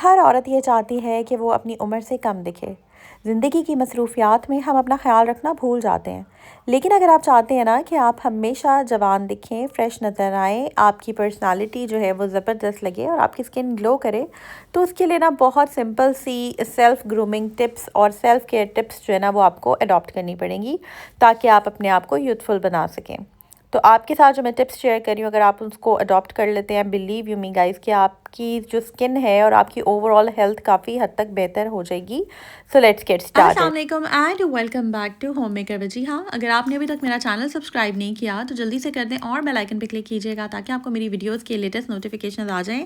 ہر عورت یہ چاہتی ہے کہ وہ اپنی عمر سے کم دکھے۔ زندگی کی مصروفیات میں ہم اپنا خیال رکھنا بھول جاتے ہیں، لیکن اگر آپ چاہتے ہیں نا کہ آپ ہمیشہ جوان دکھیں، فریش نظر آئیں، آپ کی پرسنالٹی جو ہے وہ زبردست لگے اور آپ کی اسکن گلو کرے، تو اس کے لیے نا بہت سمپل سی سیلف گرومنگ ٹپس اور سیلف کیئر ٹپس جو ہے نا وہ آپ کو اڈاپٹ کرنی پڑیں گی تاکہ آپ اپنے آپ کو یوتھفل بنا سکیں۔ تو آپ کے ساتھ جو میں ٹپس شیئر کر رہی ہوں، اگر آپ اس کو اڈاپٹ کر لیتے ہیں، بلیو یو می گائز، کہ آپ کی جو اسکن ہے اور آپ کی اوور آل ہیلتھ کافی حد تک بہتر ہو جائے گی۔ سو لیٹس گیٹ السلام اسٹارٹڈ۔ علیکم and welcome back to homemaker. جی ہاں، اگر آپ نے ابھی تک میرا چینل سبسکرائب نہیں کیا تو جلدی سے کر دیں اور بیل آئکن پہ کلک کیجیے گا تاکہ آپ کو میری ویڈیوز کے لیٹسٹ نوٹیفیکیشنز آ جائیں۔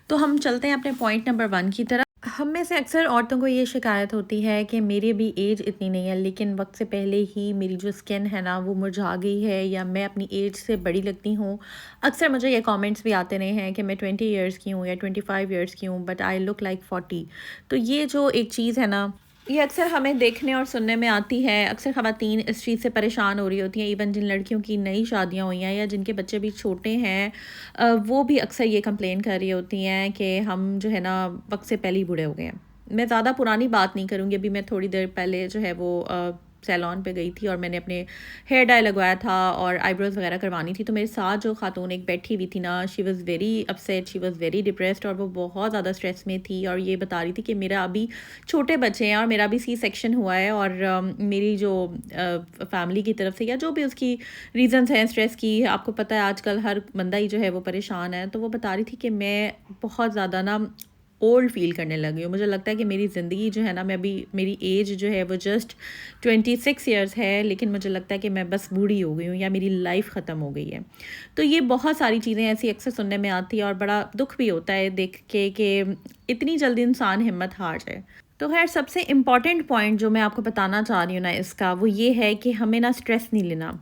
تو ہم چلتے ہیں اپنے پوائنٹ نمبر 1 کی طرف۔ ہم میں سے اکثر عورتوں کو یہ شکایت ہوتی ہے کہ میری بھی ایج اتنی نہیں ہے، لیکن وقت سے پہلے ہی میری جو اسکن ہے نا وہ مرجھا گئی ہے، یا میں اپنی ایج سے بڑی لگتی ہوں۔ اکثر مجھے یہ کامنٹس بھی آتے رہے ہیں کہ میں 20 ایئرس کی ہوں یا 25 ایئرس کی ہوں، بٹ آئی لک لائک 40۔ تو یہ جو ایک چیز ہے نا، یہ اکثر ہمیں دیکھنے اور سننے میں آتی ہے۔ اکثر خواتین اس چیز سے پریشان ہو رہی ہوتی ہیں، ایون جن لڑکیوں کی نئی شادیاں ہوئی ہیں یا جن کے بچے بھی چھوٹے ہیں، وہ بھی اکثر یہ کمپلین کر رہی ہوتی ہیں کہ ہم جو ہے نا وقت سے پہلے ہی بوڑھے ہو گئے ہیں۔ میں زیادہ پرانی بات نہیں کروں گی، ابھی میں تھوڑی دیر پہلے جو ہے وہ سیلون پہ گئی تھی اور میں نے اپنے ہیئر ڈائی لگوایا تھا اور آئی بروز وغیرہ کروانی تھی۔ تو میرے ساتھ جو خاتون ایک بیٹھی ہوئی تھی نا، she was very upset, she was very depressed, اور وہ بہت زیادہ اسٹریس میں تھی اور یہ بتا رہی تھی کہ میرا ابھی چھوٹے بچے ہیں اور میرا بھی سی سیکشن ہوا ہے، اور میری جو فیملی کی طرف سے یا جو بھی اس کی ریزنز ہیں اسٹریس کی، آپ کو پتہ ہے آج کل ہر بندہ ہی جو ہے وہ پریشان ہے۔ تو وہ بتا رہی تھی کہ میں بہت زیادہ نا اولڈ فیل کرنے لگی ہوں۔ مجھے لگتا ہے کہ میری زندگی جو ہے نا، میں ابھی میری ایج جو ہے وہ جسٹ 26 ایئرس ہے، لیکن مجھے لگتا ہے کہ میں بس بوڑھی ہو گئی ہوں یا میری لائف ختم ہو گئی ہے۔ تو یہ بہت ساری چیزیں ایسی اکثر سننے میں آتی ہیں اور بڑا دکھ بھی ہوتا ہے دیکھ کے کہ اتنی جلدی انسان ہمت ہار جائے۔ تو خیر، سب سے امپورٹنٹ پوائنٹ جو میں آپ کو بتانا چاہ رہی ہوں نا اس کا، وہ یہ ہے کہ ہمیں نا اسٹریس نہیں لینا۔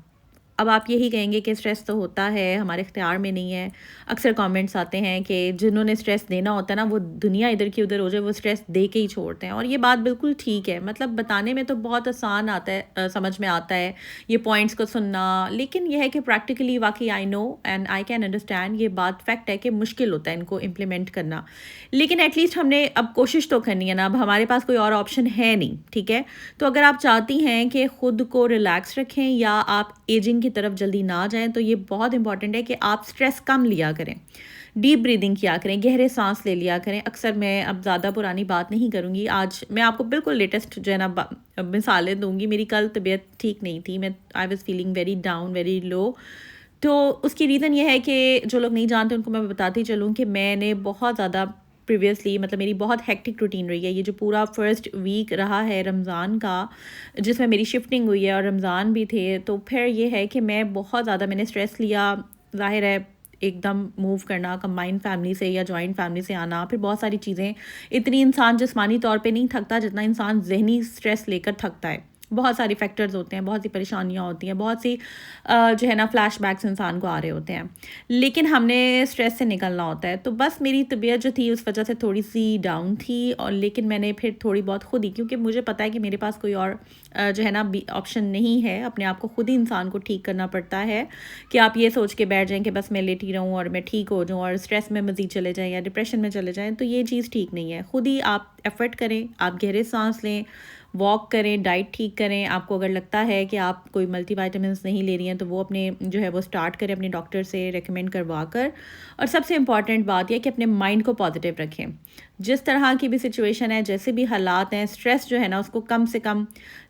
اب آپ یہی کہیں گے کہ اسٹریس تو ہوتا ہے، ہمارے اختیار میں نہیں ہے۔ اکثر کامنٹس آتے ہیں کہ جنہوں نے اسٹریس دینا ہوتا ہے نا، وہ دنیا ادھر کی ادھر ہو جائے، وہ اسٹریس دے کے ہی چھوڑتے ہیں، اور یہ بات بالکل ٹھیک ہے۔ مطلب بتانے میں تو بہت آسان آتا ہے، سمجھ میں آتا ہے یہ پوائنٹس کو سننا، لیکن یہ ہے کہ پریکٹیکلی واقعی آئی نو اینڈ آئی کین انڈرسٹینڈ، یہ بات فیکٹ ہے کہ مشکل ہوتا ہے ان کو امپلیمنٹ کرنا، لیکن ایٹ لیسٹ ہم نے اب کوشش تو کرنی ہے نا۔ اب ہمارے پاس کوئی اور آپشن ہے نہیں، ٹھیک ہے؟ تو اگر آپ چاہتی ہیں کہ خود کو ریلیکس رکھیں یا آپ ایجنگ کی طرف جلدی نہ جائیں، تو یہ بہت امپورٹنٹ ہے کہ آپ اسٹریس کم لیا کریں، ڈیپ بریدنگ کیا کریں، گہرے سانس لے لیا کریں۔ اکثر میں اب زیادہ پرانی بات نہیں کروں گی، آج میں آپ کو بالکل لیٹسٹ جو ہے نا مثالیں دوں گی۔ میری کل طبیعت ٹھیک نہیں تھی، I was feeling very down, very low. تو اس کی ریزن یہ ہے کہ جو لوگ نہیں جانتے ان کو میں بتاتی چلوں کہ میں نے بہت زیادہ پریویسلی، مطلب میری بہت ہیکٹک روٹین رہی ہے۔ یہ جو پورا فرسٹ ویک رہا ہے رمضان کا، جس میں میری شفٹنگ ہوئی ہے اور رمضان بھی تھے، تو پھر یہ ہے کہ میں بہت زیادہ میں نے اسٹریس لیا۔ ظاہر ہے ایک دم موو کرنا کمبائنڈ فیملی سے یا جوائنٹ فیملی سے آنا، پھر بہت ساری چیزیں، اتنی انسان جسمانی طور پہ نہیں تھکتا جتنا انسان ذہنی اسٹریس لے کر تھکتا ہے۔ بہت ساری فیکٹرز ہوتے ہیں، بہت سی پریشانیاں ہوتی ہیں، بہت سی جو ہے نا فلیش بیکس انسان کو آ رہے ہوتے ہیں، لیکن ہم نے اسٹریس سے نکلنا ہوتا ہے۔ تو بس میری طبیعت جو تھی اس وجہ سے تھوڑی سی ڈاؤن تھی، اور لیکن میں نے پھر تھوڑی بہت خود ہی، کیونکہ مجھے پتہ ہے کہ میرے پاس کوئی اور جو ہے نا آپشن نہیں ہے، اپنے آپ کو خود ہی انسان کو ٹھیک کرنا پڑتا ہے کہ آپ یہ سوچ کے بیٹھ جائیں کہ بس میں لیٹی رہوں اور میں ٹھیک ہو جاؤں اور اسٹریس میں مزید چلے جائیں یا ڈپریشن میں چلے جائیں، تو یہ چیز ٹھیک نہیں ہے۔ خود ہی آپ ایفرٹ کریں، آپ گہرے سانس لیں، واک کریں، ڈائٹ ٹھیک کریں۔ آپ کو اگر لگتا ہے کہ آپ کوئی ملٹی وائٹامنس نہیں لے رہی ہیں تو وہ اپنے جو ہے وہ اسٹارٹ کریں اپنے ڈاکٹر سے ریکمینڈ کروا کر۔ اور سب سے امپورٹنٹ بات یہ کہ اپنے مائنڈ کو پازیٹیو رکھیں، جس طرح کی بھی سچویشن ہے، جیسے بھی حالات ہیں، اسٹریس جو ہے نا اس کو کم سے کم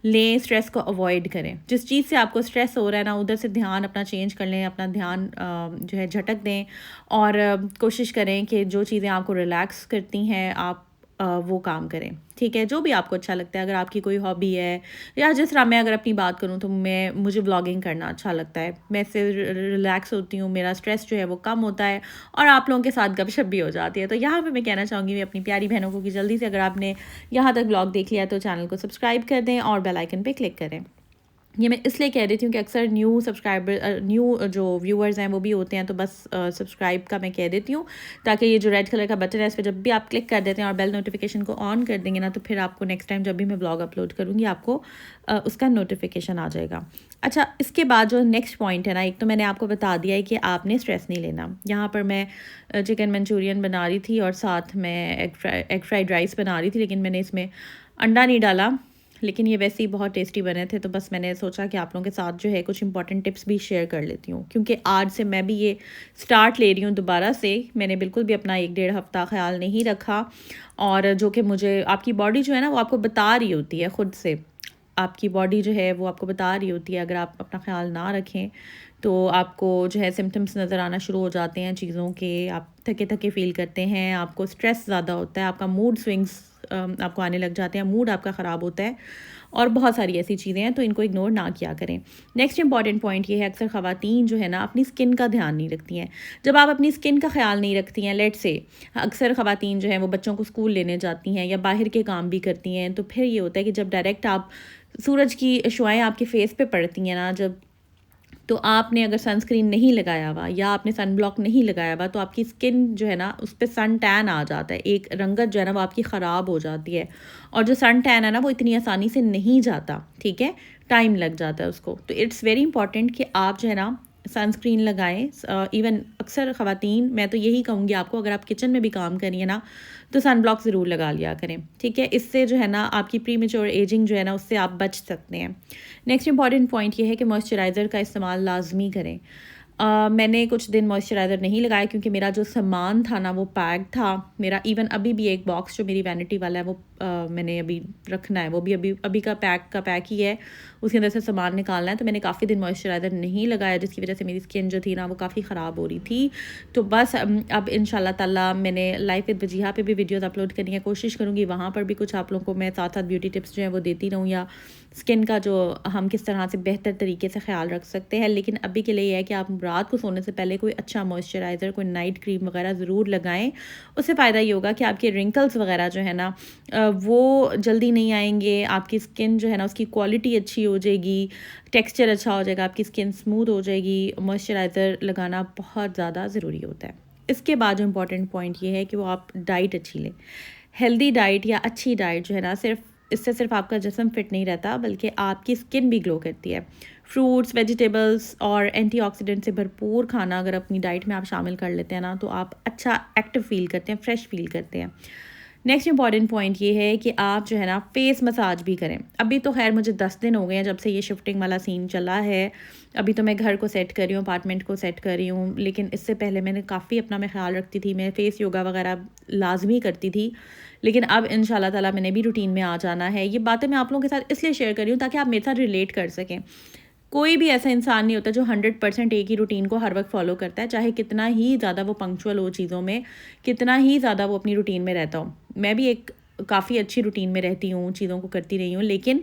لیں، اسٹریس کو اوائڈ کریں۔ جس چیز سے آپ کو اسٹریس ہو رہا ہے نا، ادھر سے دھیان اپنا چینج کر لیں، اپنا دھیان جو ہے جھٹک دیں، اور کوشش کریں کہ جو چیزیں آپ کو ریلیکس کرتی ہیں آپ وہ کام کریں، ٹھیک ہے؟ جو بھی آپ کو اچھا لگتا ہے، اگر آپ کی کوئی ہابی ہے، یا جس طرح میں اگر اپنی بات کروں تو مجھے بلاگنگ کرنا اچھا لگتا ہے، میں اس سے ریلیکس ہوتی ہوں، میرا اسٹریس جو ہے وہ کم ہوتا ہے، اور آپ لوگوں کے ساتھ گپ شپ بھی ہو جاتی ہے۔ تو یہاں پہ میں کہنا چاہوں گی میں اپنی پیاری بہنوں کو کہ جلدی سے اگر آپ نے یہاں تک بلاگ دیکھ لیا تو چینل کو سبسکرائب کر دیں اور بیل آئکن پہ کلک کریں۔ یہ میں اس لیے کہہ رہی ہوں کہ اکثر نیو جو ویورز ہیں وہ بھی ہوتے ہیں، تو بس سبسکرائب کا میں کہہ دیتی ہوں، تاکہ یہ جو ریڈ کلر کا بٹن ہے اس پہ جب بھی آپ کلک کر دیتے ہیں اور بیل نوٹیفیکیشن کو آن کر دیں گے نا، تو پھر آپ کو نیکسٹ ٹائم جب بھی میں بلاگ اپلوڈ کروں گی آپ کو اس کا نوٹیفیکیشن آ جائے گا۔ اچھا، اس کے بعد جو نیکسٹ پوائنٹ ہے نا، ایک تو میں نے آپ کو بتا دیا ہے کہ آپ نے اسٹریس نہیں لینا۔ یہاں پر میں چکن منچورین بنا رہی تھی اور ساتھ میں ایگ فرائیڈ رائس بنا رہی تھی، لیکن میں نے اس میں انڈا نہیں ڈالا، لیکن یہ ویسے ہی بہت ٹیسٹی بنے تھے، تو بس میں نے سوچا کہ آپ لوگوں کے ساتھ جو ہے کچھ امپورٹنٹ ٹپس بھی شیئر کر لیتی ہوں، کیونکہ آج سے میں بھی یہ سٹارٹ لے رہی ہوں دوبارہ سے۔ میں نے بالکل بھی اپنا 1 ڈیڑھ ہفتہ خیال نہیں رکھا، اور جو کہ مجھے آپ کی باڈی جو ہے نا وہ آپ کو بتا رہی ہوتی ہے خود سے، آپ کی باڈی جو ہے وہ آپ کو بتا رہی ہوتی ہے، اگر آپ اپنا خیال نہ رکھیں تو آپ کو جو ہے سمٹمس نظر آنا شروع ہو جاتے ہیں چیزوں کے، آپ تھکے تھکے فیل کرتے ہیں، آپ کو اسٹریس زیادہ ہوتا ہے، آپ کا موڈ سوئنگس آپ کو آنے لگ جاتے ہیں، موڈ آپ کا خراب ہوتا ہے، اور بہت ساری ایسی چیزیں ہیں، تو ان کو اگنور نہ کیا کریں۔ نیکسٹ امپورٹنٹ پوائنٹ یہ ہے، اکثر خواتین جو ہے نا اپنی اسکن کا دھیان نہیں رکھتی ہیں۔ جب آپ اپنی اسکن کا خیال نہیں رکھتی ہیں، لیٹ سے اکثر خواتین جو ہیں وہ بچوں کو اسکول لینے جاتی ہیں یا باہر کے کام بھی کرتی ہیں، تو پھر یہ ہوتا ہے کہ جب ڈائریکٹ آپ سورج کی شعائیں آپ کے فیس پہ پڑتی ہیں نا، جب تو آپ نے اگر سن اسکرین نہیں لگایا ہوا یا آپ نے سن بلاک نہیں لگایا ہوا، تو آپ کی اسکن جو ہے نا اس پہ سن ٹین آ جاتا ہے، ایک رنگت جو ہے نا وہ آپ کی خراب ہو جاتی ہے، اور جو سن ٹین ہے نا وہ اتنی آسانی سے نہیں جاتا، ٹھیک ہے، ٹائم لگ جاتا ہے اس کو۔ تو اٹس ویری امپورٹنٹ کہ آپ جو ہے نا سن اسکرین لگائیں۔ ایون اکثر خواتین، میں تو یہی کہوں گی آپ کو، اگر آپ کچن میں بھی کام کریے نا تو سن بلاک ضرور لگا لیا کریں، ٹھیک ہے، اس سے جو ہے نا آپ کی پری میچور ایجنگ جو ہے نا اس سے آپ بچ سکتے ہیں۔ نیکسٹ امپورٹنٹ پوائنٹ یہ ہے کہ موئسچرائزر کا استعمال لازمی کریں۔ میں نے کچھ دن موئسچرائزر نہیں لگایا کیونکہ میرا جو سامان تھا نا وہ پیک تھا، میرا ایون ابھی بھی ایک باکس جو میری وینٹی والا ہے وہ میں نے ابھی رکھنا ہے، وہ بھی ابھی کا پیک ہی ہے، اس کے اندر سے سامان نکالنا ہے، تو میں نے کافی دن موئسچرائزر نہیں لگایا، جس کی وجہ سے میری اسکن جو تھی نا وہ کافی خراب ہو رہی تھی۔ تو بس اب ان شاء اللہ تعالیٰ میں نے لائف وتھ وجیہہ پہ بھی ویڈیوز اپلوڈ کرنے کی کوشش کروں گی، وہاں پر بھی کچھ آپ لوگوں کو میں ساتھ ساتھ بیوٹی ٹپس جو ہیں وہ دیتی رہوں، یا اسکن کا جو ہم کس طرح سے بہتر طریقے سے خیال رکھ سکتے ہیں۔ لیکن ابھی کے لیے یہ ہے کہ آپ رات کو سونے سے پہلے کوئی اچھا موئسچرائزر، کوئی نائٹ کریم وغیرہ ضرور لگائیں، اس سے فائدہ یہ ہوگا کہ آپ کے رنکلز وغیرہ جو ہے نا وہ جلدی نہیں آئیں گے، آپ کی اسکن جو ہے نا اس کی کوالٹی اچھی ہو جائے گی، ٹیکسچر اچھا ہو جائے گا، آپ کی اسکن اسموتھ ہو جائے گی۔ موئسچرائزر لگانا بہت زیادہ ضروری ہوتا ہے۔ اس کے بعد جو امپورٹنٹ پوائنٹ یہ ہے کہ وہ آپ ڈائٹ اچھی لیں۔ ہیلدی ڈائٹ یا اچھی ڈائٹ جو ہے نا اس سے صرف آپ کا جسم فٹ نہیں رہتا بلکہ آپ کی اسکن بھی گلو کرتی ہے۔ فروٹس، ویجیٹیبلس اور اینٹی آکسیڈنٹ سے بھرپور کھانا اگر اپنی ڈائٹ میں آپ شامل کر لیتے ہیں نا، تو آپ اچھا ایکٹیو فیل کرتے ہیں، فریش فیل کرتے ہیں۔ نیکسٹ امپورٹنٹ پوائنٹ یہ ہے کہ آپ جو ہے نا فیس مساج بھی کریں۔ ابھی تو خیر مجھے 10 دن ہو گئے ہیں جب سے یہ شفٹنگ والا سین چلا ہے، ابھی تو میں گھر کو سیٹ کر رہی ہوں، اپارٹمنٹ کو سیٹ کر رہی ہوں، لیکن اس سے پہلے میں نے کافی اپنا میں خیال رکھتی تھی، میں فیس یوگا وغیرہ لازمی کرتی تھی، لیکن اب ان شاء اللہ تعالیٰ میں نے بھی روٹین میں آ جانا ہے۔ یہ باتیں میں آپ لوگوں کے ساتھ اس لیے شیئر کر رہی ہوں تاکہ آپ میرے ساتھ ریلیٹ کر سکیں۔ کوئی بھی ایسا انسان نہیں ہوتا جو 100% ایک ہی روٹین کو ہر وقت فالو کرتا ہے، چاہے کتنا ہی زیادہ وہ پنکچوئل ہو چیزوں میں، کتنا ہی زیادہ وہ اپنی روٹین میں رہتا ہو۔ میں بھی ایک کافی اچھی روٹین میں رہتی ہوں، چیزوں کو کرتی رہی ہوں، لیکن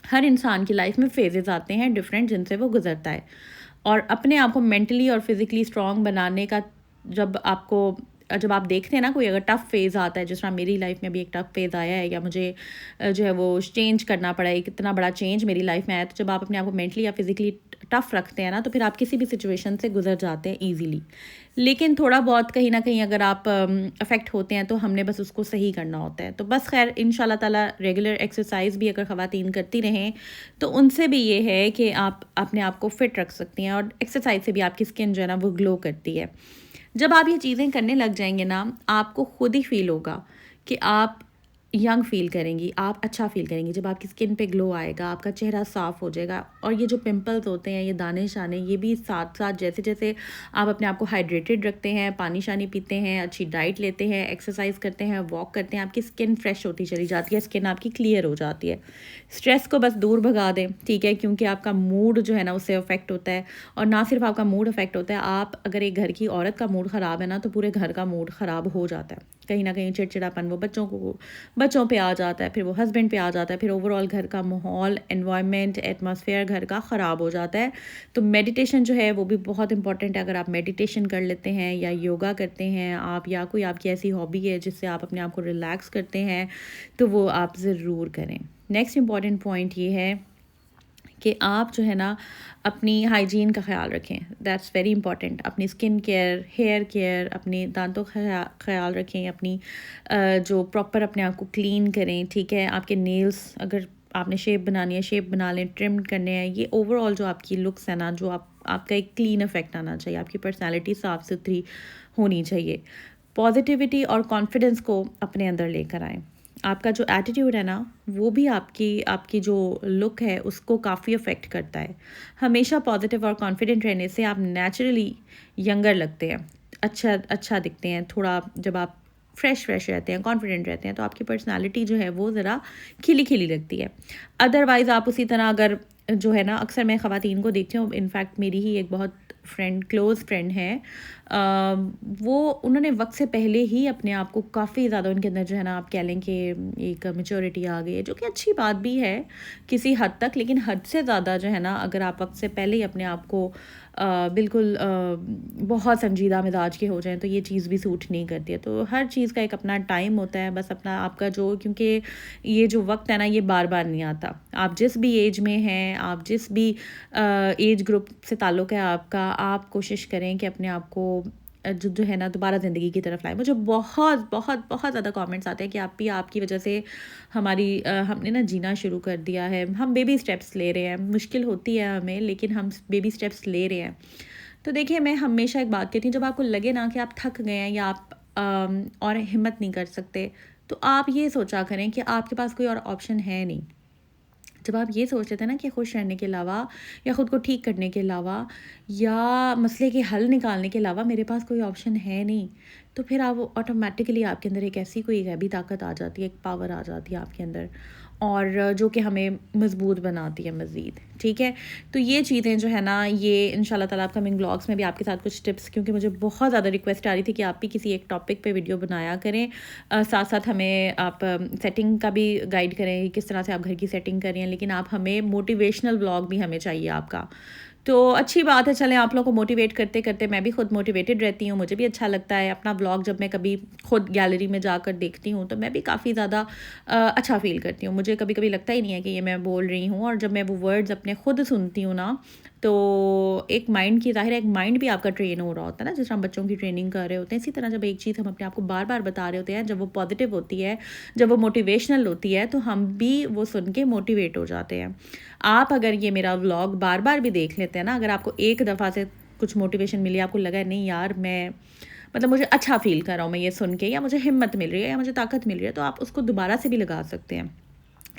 ہر انسان کی لائف میں فیزز آتے ہیں ڈفرینٹ، جن سے وہ گزرتا ہے، اور اپنے آپ کو مینٹلی اور فزیکلی اسٹرانگ بنانے کا جب آپ دیکھتے ہیں نا کوئی اگر ٹف فیز آتا ہے، جس طرح میری لائف میں بھی ایک ٹف فیز آیا ہے یا مجھے جو ہے وہ چینج کرنا پڑا ہے، ایک اتنا بڑا چینج میری لائف میں آیا، تو جب آپ اپنے آپ کو مینٹلی یا فزیکلی ٹف رکھتے ہیں نا، تو پھر آپ کسی بھی سچویشن سے گزر جاتے ہیں ایزیلی۔ لیکن تھوڑا بہت کہیں نہ کہیں اگر آپ افیکٹ ہوتے ہیں تو ہم نے بس اس کو صحیح کرنا ہوتا ہے۔ تو بس خیر ان شاء اللہ تعالیٰ ریگولر ایکسرسائز بھی اگر خواتین کرتی رہیں تو ان سے بھی یہ ہے کہ آپ اپنے آپ کو فٹ رکھ سکتی ہیں، اور ایکسرسائز سے بھی آپ کی اسکن جو ہے نا وہ گلو کرتی ہے۔ جب آپ یہ چیزیں کرنے لگ جائیں گے نا، آپ کو خود ہی فیل ہوگا کہ آپ ینگ فیل کریں گی، آپ اچھا فیل کریں گی، جب آپ کی اسکن پہ گلو آئے گا، آپ کا چہرہ صاف ہو جائے گا، اور یہ جو پمپلز ہوتے ہیں، یہ دانے شانے، یہ بھی ساتھ ساتھ جیسے جیسے آپ اپنے آپ کو ہائیڈریٹڈ رکھتے ہیں، پانی شانی پیتے ہیں، اچھی ڈائٹ لیتے ہیں، ایکسرسائز کرتے ہیں، واک کرتے ہیں، آپ کی اسکن فریش ہوتی چلی جاتی ہے، اسکن آپ کی کلیئر ہو جاتی ہے۔ اسٹریس کو بس دور بھگا دیں، ٹھیک ہے، کیونکہ آپ کا موڈ جو ہے نا اس سے افیکٹ ہوتا ہے، اور نہ صرف آپ کا موڈ افیکٹ ہوتا ہے، آپ اگر ایک گھر کی عورت کا موڈ خراب ہے نا تو پورے گھر کا موڈ خراب ہو جاتا ہے، کہیں نہ کہیں چڑچڑاپن وہ بچوں پہ آ جاتا ہے، پھر وہ ہسبینڈ پہ آ جاتا ہے، پھر اوور آل گھر کا ماحول، انوائرمنٹ، ایٹماسفیئر گھر کا خراب ہو جاتا ہے۔ تو میڈیٹیشن جو ہے وہ بھی بہت امپورٹنٹ ہے۔ اگر آپ میڈیٹیشن کر لیتے ہیں یا یوگا کرتے ہیں آپ، یا کوئی آپ کی ایسی ہابی ہے جس سے آپ اپنے آپ کو ریلیکس کرتے ہیں، تو وہ آپ ضرور کریں۔ نیکسٹ امپورٹنٹ پوائنٹ یہ ہے کہ آپ جو ہے نا اپنی ہائیجین کا خیال رکھیں. That's very important. اپنی اسکن کیئر، ہیئر کیئر، اپنے دانتوں کا خیال رکھیں، اپنی جو پراپر اپنے آپ کو کلین کریں. ٹھیک ہے، آپ کے نیلس اگر آپ نے شیپ بنانی ہے شیپ بنا لیں، ٹرم کرنے ہیں. یہ اوور آل جو آپ کی لکس ہے نا، جو آپ کا ایک کلین افیکٹ آنا چاہیے، آپ کی پرسنالٹی صاف ستھری ہونی چاہیے. پازیٹیوٹی اور کانفیڈنس کو اپنے اندر لے کر آئیں. آپ کا جو ایٹیٹیوڈ ہے نا وہ بھی آپ کی جو لک ہے اس کو کافی افیکٹ کرتا ہے. ہمیشہ پازیٹیو اور کانفیڈنٹ رہنے سے آپ نیچرلی ینگر لگتے ہیں، اچھا دکھتے ہیں. تھوڑا جب آپ فریش رہتے ہیں، کانفیڈنٹ رہتے ہیں، تو آپ کی پرسنالٹی جو ہے وہ ذرا کھلی لگتی ہے. ادروائز آپ اسی طرح اگر جو ہے نا، اکثر میں خواتین کو دیکھتی ہوں، انفیکٹ میری ہی ایک بہت کلوز فرینڈ ہے، وہ انہوں نے وقت سے پہلے ہی اپنے آپ کو کافی زیادہ، ان کے اندر جو ہے نا آپ کہہ لیں کہ ایک میچورٹی آ گئی ہے، جو کہ اچھی بات بھی ہے کسی حد تک. لیکن حد سے زیادہ جو ہے نا، اگر آپ وقت سے پہلے ہی اپنے آپ کو بالکل بہت سنجیدہ مزاج کے ہو جائیں تو یہ چیز بھی سوٹ نہیں کرتی ہے. تو ہر چیز کا ایک اپنا ٹائم ہوتا ہے، بس اپنا آپ کا جو، کیونکہ یہ جو وقت ہے نا یہ بار نہیں آتا. آپ جس بھی ایج میں ہیں، آپ جس بھی ایج گروپ سے تعلق ہے آپ کا، آپ کوشش کریں کہ اپنے آپ کو جو ہے نا دوبارہ زندگی کی طرف لائیں. مجھے بہت زیادہ کامنٹس آتے ہیں کہ آپ کی وجہ سے ہم نے نا جینا شروع کر دیا ہے، ہم بیبی اسٹیپس لے رہے ہیں. مشکل ہوتی ہے ہمیں، لیکن ہم بیبی اسٹیپس لے رہے ہیں. تو دیکھیں، میں ہمیشہ ایک بات کہتی ہوں، جب آپ کو لگے نا کہ آپ تھک گئے ہیں یا آپ اور ہمت نہیں کر سکتے، تو آپ یہ سوچا کریں کہ آپ کے پاس کوئی اور آپشن ہے نہیں. جب آپ یہ سوچ لیتے ہیں نا کہ خوش رہنے کے علاوہ یا خود کو ٹھیک کرنے کے علاوہ یا مسئلے کے حل نکالنے کے علاوہ میرے پاس کوئی آپشن ہے نہیں، تو پھر آپ آٹومیٹکلی آپ کے اندر ایک ایسی کوئی غیبی طاقت آ جاتی ہے، ایک پاور آ جاتی ہے آپ کے اندر، اور جو کہ ہمیں مضبوط بناتی ہے مزید. ٹھیک ہے، تو یہ چیزیں جو ہے نا، یہ ان شاء اللہ تعالیٰ کمنگ بلاگس میں بھی آپ کے ساتھ کچھ ٹپس، کیونکہ مجھے بہت زیادہ ریکویسٹ آ رہی تھی کہ آپ بھی کسی ایک ٹاپک پہ ویڈیو بنایا کریں، ساتھ ہمیں آپ سیٹنگ کا بھی گائیڈ کریں، کس طرح سے آپ گھر کی سیٹنگ کریں. لیکن آپ ہمیں موٹیویشنل بلاگ بھی ہمیں چاہیے آپ کا. تو اچھی بات ہے، چلیں آپ لوگوں کو موٹیویٹ کرتے میں بھی خود موٹیویٹڈ رہتی ہوں. مجھے بھی اچھا لگتا ہے اپنا بلاگ جب میں کبھی خود گیلری میں جا کر دیکھتی ہوں تو میں بھی کافی زیادہ اچھا فیل کرتی ہوں. مجھے کبھی لگتا ہی نہیں ہے کہ یہ میں بول رہی ہوں، اور جب میں وہ ورڈز اپنے خود سنتی ہوں نا، تو ایک مائنڈ کی ظاہر ہے، ایک مائنڈ بھی آپ کا ٹرین ہو رہا ہوتا ہے نا، جس طرح ہم بچوں کی ٹریننگ کر رہے ہوتے ہیں. اسی طرح جب ایک چیز ہم اپنے آپ کو بار بتا رہے ہوتے ہیں، جب وہ پازیٹیو ہوتی ہے، جب وہ موٹیویشنل ہوتی ہے، تو ہم بھی وہ سن کے موٹیویٹ ہو جاتے ہیں. آپ اگر یہ میرا ولاگ بار بھی دیکھ لیتے ہیں نا، اگر آپ کو ایک دفعہ سے کچھ موٹیویشن ملی، آپ کو لگا ہے نہیں یار، میں مجھے اچھا فیل کر رہا ہوں میں یہ سن کے، یا مجھے ہمت مل رہی ہے، یا مجھے طاقت مل رہی ہے، تو آپ اس کو دوبارہ سے بھی لگا سکتے ہیں.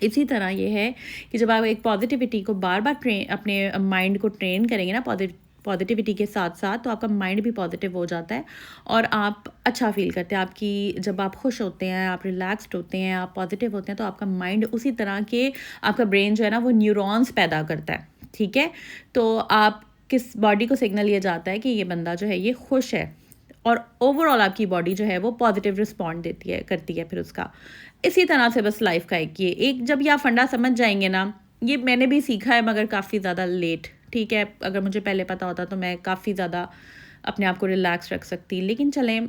اسی طرح یہ ہے کہ جب آپ ایک پازیٹیوٹی کو بار اپنے مائنڈ کو ٹرین کریں گے نا پازیٹیوٹی کے ساتھ تو آپ کا مائنڈ بھی پازیٹیو ہو جاتا ہے اور آپ اچھا فیل کرتے ہیں. جب آپ خوش ہوتے ہیں، آپ ریلیکسڈ ہوتے ہیں، آپ پازیٹیو ہوتے ہیں، تو آپ کا مائنڈ اسی طرح کے، آپ کا برین جو ہے نا وہ نیورونز پیدا کرتا ہے. ٹھیک ہے، تو آپ کس باڈی کو سگنل یہ جاتا ہے کہ یہ بندہ جو ہے یہ خوش ہے، اور اوور آل آپ کی باڈی جو ہے وہ پازیٹیو رسپونڈ کرتی ہے پھر اس کا. اسی طرح سے بس لائف کا ایک جب یہ آپ فنڈا سمجھ جائیں گے نا، یہ میں نے بھی سیکھا ہے مگر کافی زیادہ لیٹ. ٹھیک ہے، اگر مجھے پہلے پتہ ہوتا تو میں کافی زیادہ اپنے آپ کو ریلیکس رکھ سکتی. لیکن چلیں،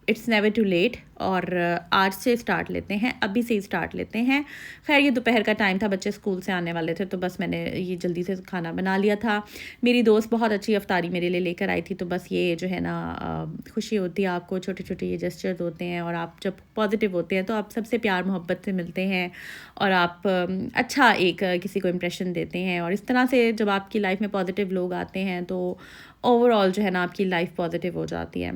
اٹس نیور ٹو لیٹ، اور آج سے اسٹارٹ لیتے ہیں، ابھی سے اسٹارٹ لیتے ہیں. خیر یہ دوپہر کا ٹائم تھا، بچے اسکول سے آنے والے تھے، تو بس میں نے یہ جلدی سے کھانا بنا لیا تھا. میری دوست بہت اچھی افطاری میرے لیے لے کر آئی تھی. تو بس یہ جو ہے نا خوشی ہوتی ہے آپ کو، چھوٹے یہ جسچرز ہوتے ہیں، اور آپ جب پازیٹیو ہوتے ہیں تو آپ سب سے پیار محبت سے ملتے ہیں، اور آپ اچھا ایک کسی کو امپریشن دیتے ہیں. اور اس طرح سے جب آپ کی لائف میں پازیٹیو لوگ آتے ہیں تو اوور آل جو ہے نا آپ کی لائف پازیٹیو ہو جاتی ہے.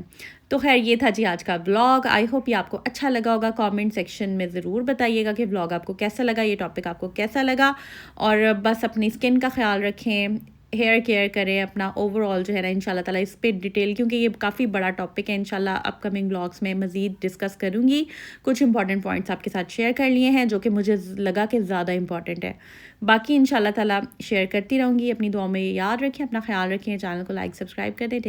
تو خیر یہ تھا جی آج کا بلاگ. آئی ہوپ یہ آپ کو اچھا لگا ہوگا. کامنٹ سیکشن میں ضرور بتائیے گا کہ بلاگ آپ کو کیسا لگا، یہ ٹاپک آپ کو کیسا لگا. اور بس اپنی اسکن کا خیال رکھیں، ہیئر کیئر کریں اپنا. اوور آل جو ہے نا انشاءاللہ تعالیٰ اس پہ ڈیٹیل، کیونکہ یہ کافی بڑا ٹاپک ہے، انشاءاللہ اپ کمنگ بلاگس میں مزید ڈسکس کروں گی. کچھ امپورٹنٹ پوائنٹس آپ کے ساتھ شیئر کر لیے ہیں جو کہ مجھے لگا کہ زیادہ امپورٹنٹ ہے. باقی انشاءاللہ تعالیٰ شیئر کرتی رہوں گی. اپنی دعاؤں میں یاد رکھیں، اپنا خیال رکھیں، چینل کو لائک سبسکرائب کر دیں.